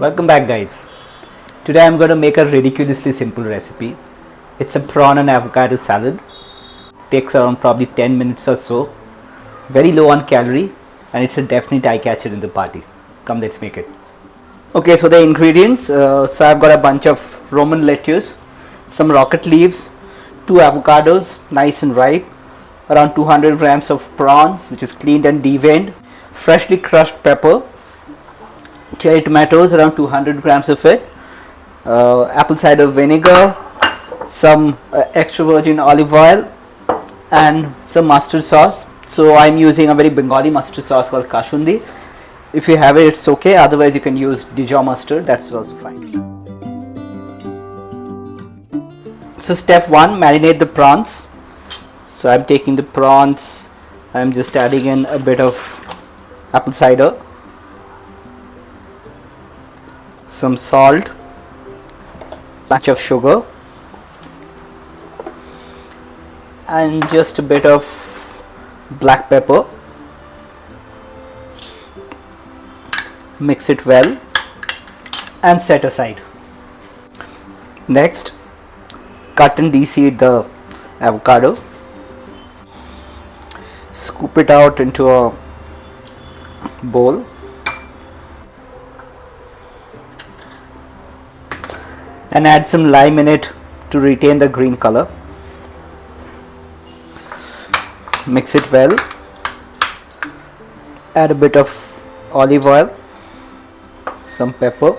Welcome back, guys. Today I'm going to make a ridiculously simple recipe. It's a prawn and avocado salad. Takes around probably 10 minutes or so. Very low on calorie, and it's a definite eye catcher in the party. Come, let's make it. Okay, so the ingredients. So I've got a bunch of Roman lettuce, some rocket leaves, 2 avocados, nice and ripe, around 200 grams of prawns, which is cleaned and deveined, freshly crushed pepper, cherry tomatoes, around 200 grams of it, apple cider vinegar, some extra virgin olive oil, and some mustard sauce. So I'm using a very Bengali mustard sauce called Kashundi. If you have it, it's okay. Otherwise, you can use Dijon mustard. That's also fine. So step 1, marinate the prawns. So I'm taking the prawns. I'm just adding in a bit of apple cider, some salt, bunch of sugar, and just a bit of black pepper. Mix it well and set aside. Next, cut and de-seed the avocado. Scoop it out into a bowl. And add some lime in it to retain the green color. Mix it well. Add a bit of olive oil, some pepper,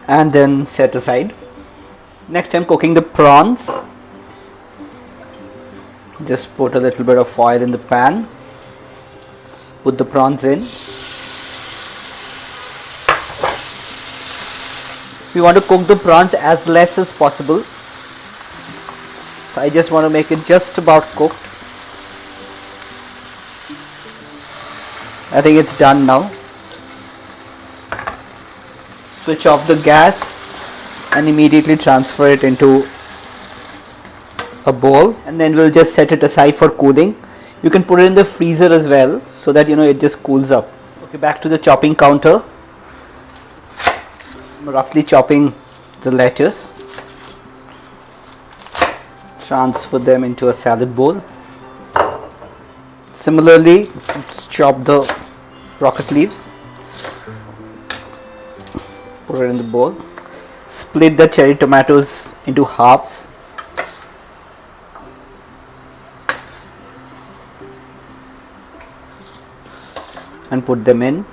and then set aside. Next, I'm cooking the prawns. Just put a little bit of oil in the pan. Put the prawns in. We want to cook the prawns as less as possible. So I just want to make it just about cooked. I think it's done now. Switch off the gas and immediately transfer it into a bowl, and then we'll just set it aside for cooling. You can put it in the freezer as well, so that it just cools up. Okay, back to the chopping counter. I'm roughly chopping the lettuce. Transfer them into a salad bowl. Similarly, let's chop the rocket leaves. Put it in the bowl. Split the cherry tomatoes into halves. And put them in.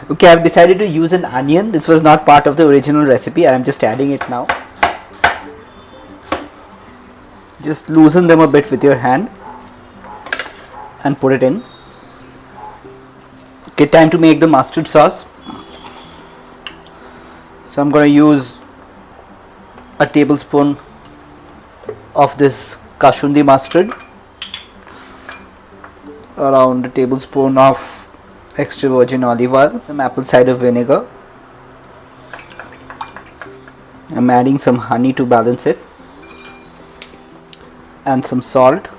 Okay, I've decided to use an onion. This was not part of the original recipe. I am just adding it now. Just loosen them a bit with your hand and put it in. Okay, time to make the mustard sauce. So I'm going to use a tablespoon of this Kashundi mustard, around a tablespoon of extra virgin olive oil, some apple cider vinegar. I'm adding some honey to balance it, and some salt.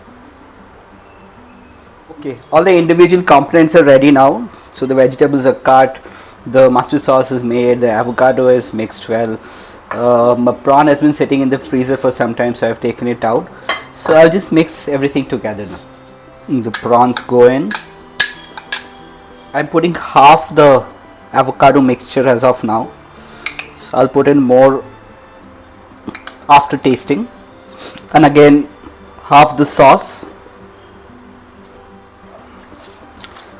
Okay, all the individual components are ready now. So the vegetables are cut, the mustard sauce is made, the avocado is mixed well. My prawn has been sitting in the freezer for some time, so I've taken it out. So I'll just mix everything together now. The prawns go in. I'm putting half the avocado mixture as of now, so I'll put in more after tasting, and again half the sauce.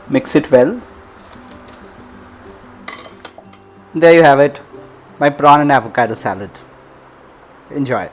Mix it well. There you have it, my prawn and avocado salad. Enjoy.